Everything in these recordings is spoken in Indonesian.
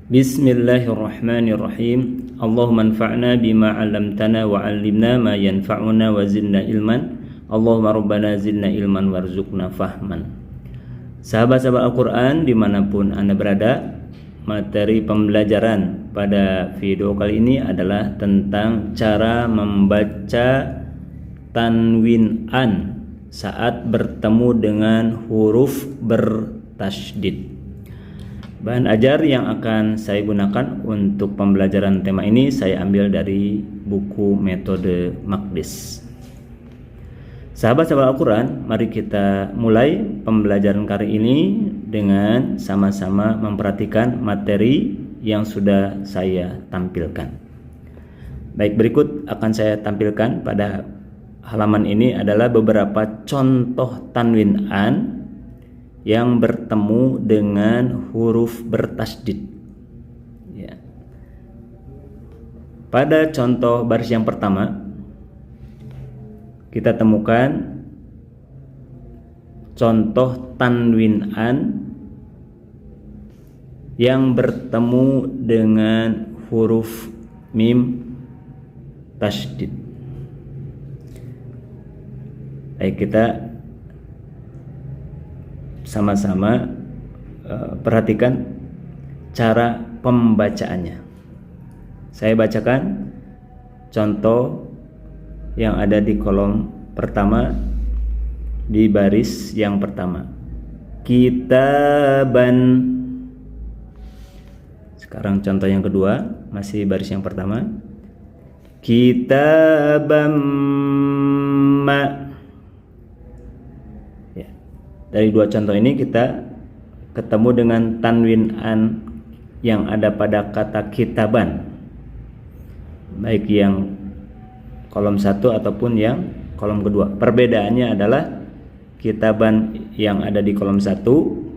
Bismillahirrahmanirrahim. Allahumma anfa'na bima 'allamtana wa 'allimna ma yanfa'una wa zidna ilman. Allahumma rabbana zidna ilman warzuqna fahman. Sahabat-sahabat Al-Quran dimanapun Anda berada, materi pembelajaran pada video kali ini adalah tentang cara membaca tanwin an saat bertemu dengan huruf bertasydid. Bahan ajar yang akan saya gunakan untuk pembelajaran tema ini saya ambil dari buku Metode Maqdis. Sahabat-sahabat Al-Quran, mari kita mulai pembelajaran kali ini dengan sama-sama memperhatikan materi yang sudah saya tampilkan. Baik, berikut akan saya tampilkan pada halaman ini adalah beberapa contoh tanwin an yang bertemu dengan huruf bertasydid. Ya. Pada contoh baris yang pertama, kita temukan contoh tanwin an yang bertemu dengan huruf mim tasydid. Baik, kita sama-sama perhatikan cara pembacaannya. Saya bacakan contoh yang ada di kolom pertama di baris yang pertama. Kitaban. Sekarang contoh yang kedua, masih baris yang pertama. Kitabam ma. Dari dua contoh ini kita ketemu dengan tanwin an yang ada pada kata kitaban, baik yang kolom 1 ataupun yang kolom kedua. Perbedaannya adalah kitaban yang ada di kolom 1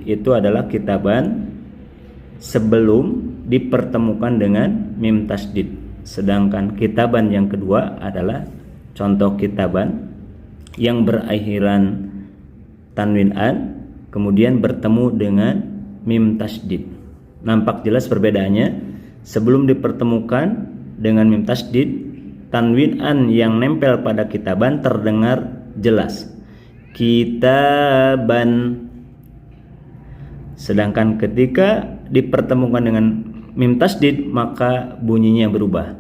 itu adalah kitaban sebelum dipertemukan dengan mim tasydid, sedangkan kitaban yang kedua adalah contoh kitaban yang berakhiran tanwin an kemudian bertemu dengan mim tasydid. Nampak jelas perbedaannya. Sebelum dipertemukan dengan mim tasydid, tanwin an yang nempel pada kitaban terdengar jelas, kitaban. Sedangkan ketika dipertemukan dengan mim tasydid maka bunyinya berubah,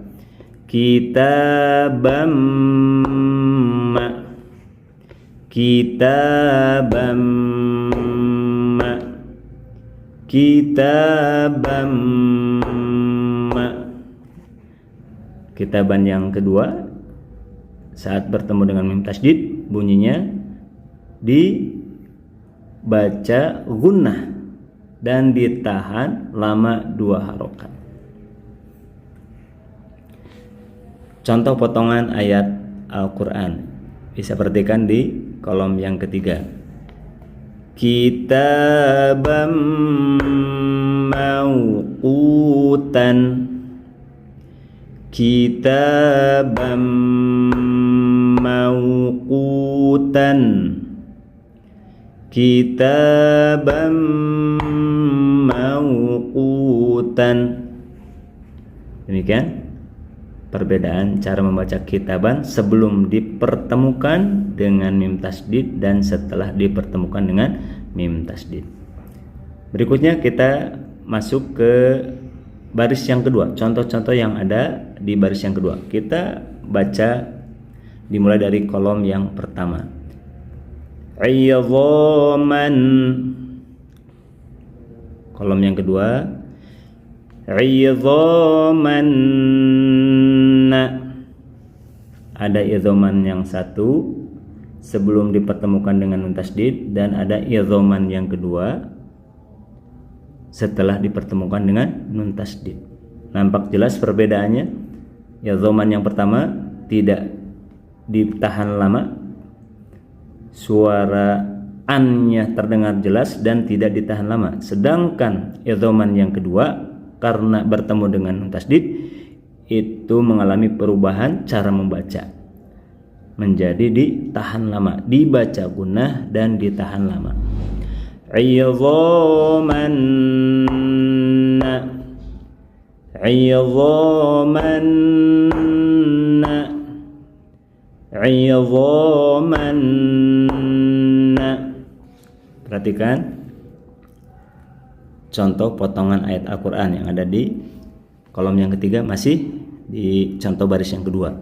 kitabam ma. Kitabam ma. Kitabam ma. Kitaban yang kedua saat bertemu dengan mim tasydid bunyinya dibaca gunnah dan ditahan lama 2 harokat. Contoh potongan ayat Al-Quran bisa perhatikan di kolom yang ketiga. Kitabam mawqutan. Kitabam mawqutan. Kitabam mawqutan. Demikian perbedaan cara membaca kitaban sebelum dipertemukan dengan mim tasydid dan setelah dipertemukan dengan mim tasydid. Berikutnya kita masuk ke baris yang kedua, contoh-contoh yang ada di baris yang kedua. Kita baca dimulai dari kolom yang pertama. Idhaman. Kolom yang kedua. Idhaman. Ada idhoman yang satu sebelum dipertemukan dengan nun tasydid dan ada idhoman yang kedua setelah dipertemukan dengan nun tasydid. Nampak jelas perbedaannya. Idhoman yang pertama tidak ditahan lama, suara an-nya terdengar jelas dan tidak ditahan lama. Sedangkan idhoman yang kedua karena bertemu dengan nun tasydid itu mengalami perubahan cara membaca menjadi ditahan lama, dibaca gunnah dan ditahan lama. Idhaman 'idhaman Perhatikan contoh potongan ayat Al-Quran yang ada di kolom yang ketiga, masih di contoh baris yang kedua.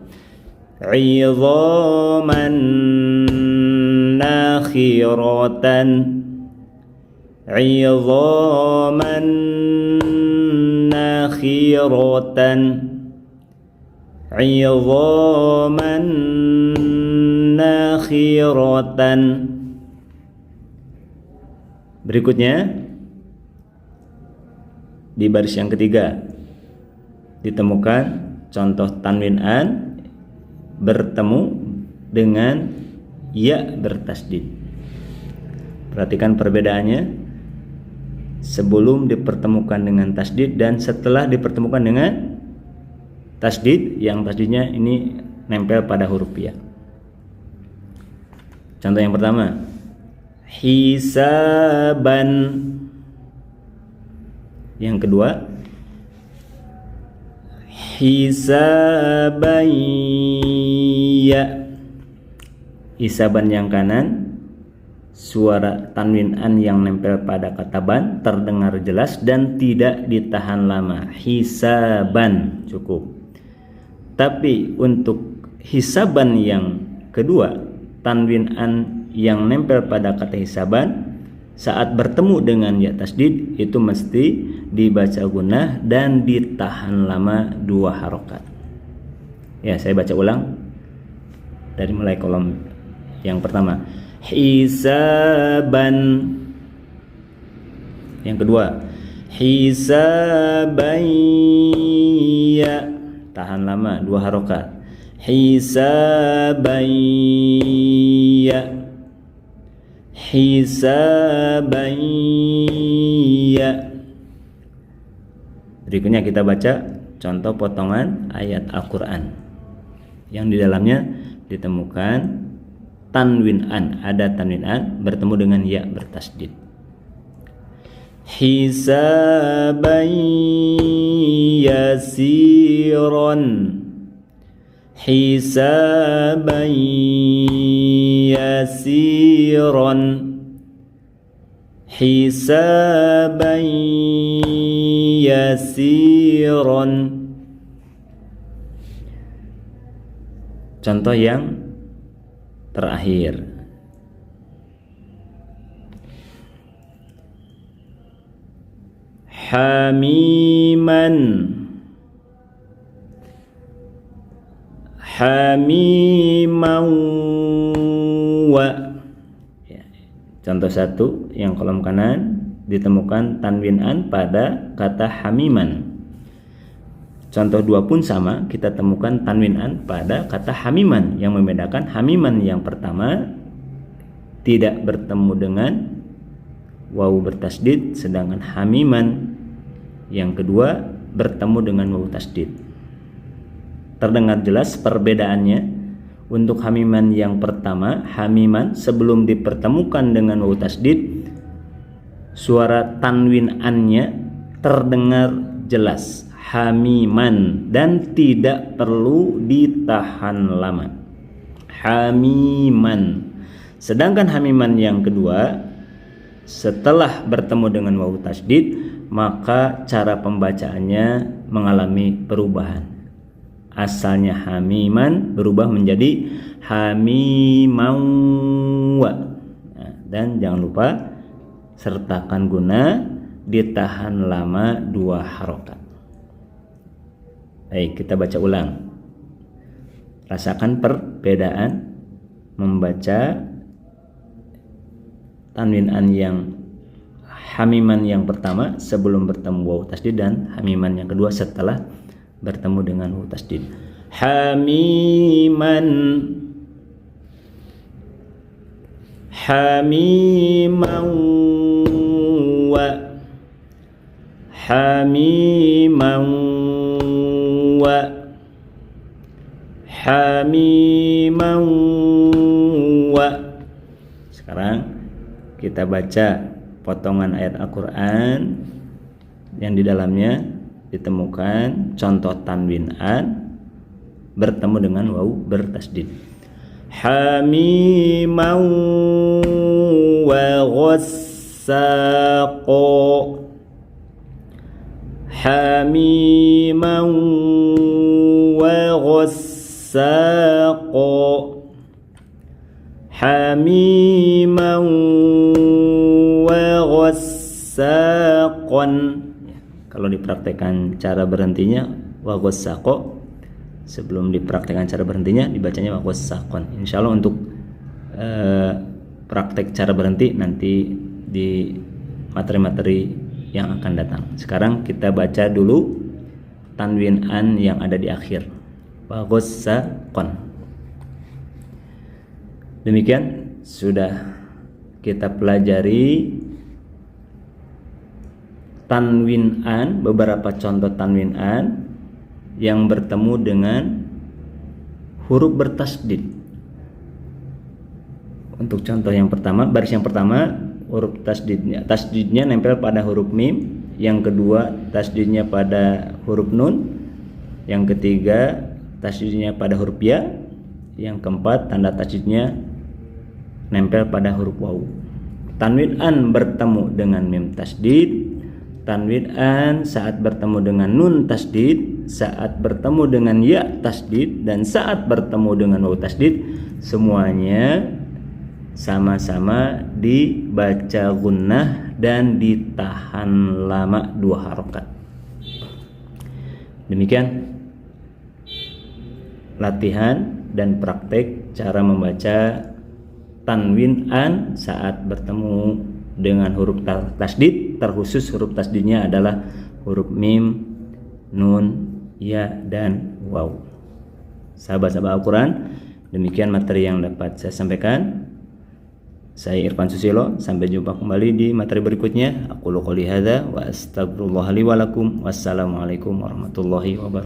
'idhaman nakhiratan 'idhaman nakhiratan 'idhaman nakhiratan. Berikutnya di baris yang ketiga ditemukan contoh tanwin an bertemu dengan ya bertasdid. Perhatikan perbedaannya sebelum dipertemukan dengan tasdid dan setelah dipertemukan dengan tasdid, yang tasdidnya ini nempel pada huruf ya. Contoh yang pertama, hisaban. Yang kedua, hisaban ya. Hisaban yang kanan, suara tanwin an yang nempel pada kata ban terdengar jelas dan tidak ditahan lama. Hisaban cukup. Tapi untuk hisaban yang kedua, tanwin an yang nempel pada kata hisaban saat bertemu dengan ya tasdid itu mesti dibaca gunnah dan ditahan lama 2 harokat. Ya, saya baca ulang dari mulai kolom yang pertama. Hisaban. Yang kedua, hisaban ya, tahan lama 2 harokat. Hisaban ya, hisaban ya. Berikutnya kita baca contoh potongan ayat Al-Quran yang di dalamnya ditemukan tanwin an, ada tanwin an bertemu dengan ya bertasdid. Hisaban yasiran, hisaban yasiran, hisaban yasiran. Contoh yang terakhir, hamiman, hamiman wa. Ya, contoh satu yang kolom kanan ditemukan tanwin an pada kata hamiman. Contoh 2 pun sama, kita temukan tanwin an pada kata hamiman. Yang membedakan, hamiman yang pertama tidak bertemu dengan wawu bertasdid, sedangkan hamiman yang kedua bertemu dengan wawu tasdid. Terdengar jelas perbedaannya. Untuk hamiman yang pertama, hamiman sebelum dipertemukan dengan wawu tasdid, suara tanwin an-nya terdengar jelas, hamiman, dan tidak perlu ditahan lama. Hamiman. Sedangkan hamiman yang kedua setelah bertemu dengan wawu tasdid, maka cara pembacaannya mengalami perubahan. Asalnya hamiman berubah menjadi hamimawa. Nah, dan jangan lupa sertakan guna ditahan lama 2 harokat. Baik, kita baca ulang. Rasakan perbedaan membaca tanwin an yang hamiman yang pertama sebelum bertemu wawu tasdid dan hamiman yang kedua setelah bertemu dengan wawu tasdid. Hamiman, hamiman wa, hamiman wa, hamiman wa. Sekarang kita baca potongan ayat Al-Quran yang di dalamnya ditemukan contoh tanwin an bertemu dengan waw bertasdid. Hamiman wa ghassaqo. Hamiman wa ghassaqo. Hamiman wa ghassaqan. Kalau dipraktekkan cara berhentinya wa ghassaqo, sebelum dipraktekkan cara berhentinya dibacanya wa ghassaqan. Insyaallah untuk praktek cara berhenti nanti di materi-materi yang akan datang. Sekarang kita baca dulu tanwin an yang ada di akhir. Wa ghassaqan. Demikian sudah kita pelajari tanwin an, beberapa contoh tanwin an yang bertemu dengan huruf bertasdid. Untuk contoh yang pertama, baris yang pertama huruf tasdidnya nempel pada huruf mim, yang kedua tasdidnya pada huruf nun, yang ketiga tasdidnya pada huruf ya, yang keempat tanda tasdidnya nempel pada huruf waw. Tanwin an bertemu dengan mim tasdid, tanwin an saat bertemu dengan nun tasdid, saat bertemu dengan ya tasdid, dan saat bertemu dengan waw tasdid, semuanya sama-sama dibaca gunnah dan ditahan lama 2 harokat. Demikian latihan dan praktek cara membaca tanwin an saat bertemu dengan huruf tasdid, terkhusus huruf tasdidnya adalah huruf mim, nun, ya, dan waw. Sahabat-sahabat Al-Quran, demikian materi yang dapat saya sampaikan. Saya Irfan Susilo, sampai jumpa kembali di materi berikutnya. Aqulu qouli hadza wa astaghfirullah li wa lakum. Wassalamualaikum warahmatullahi wabarakatuh.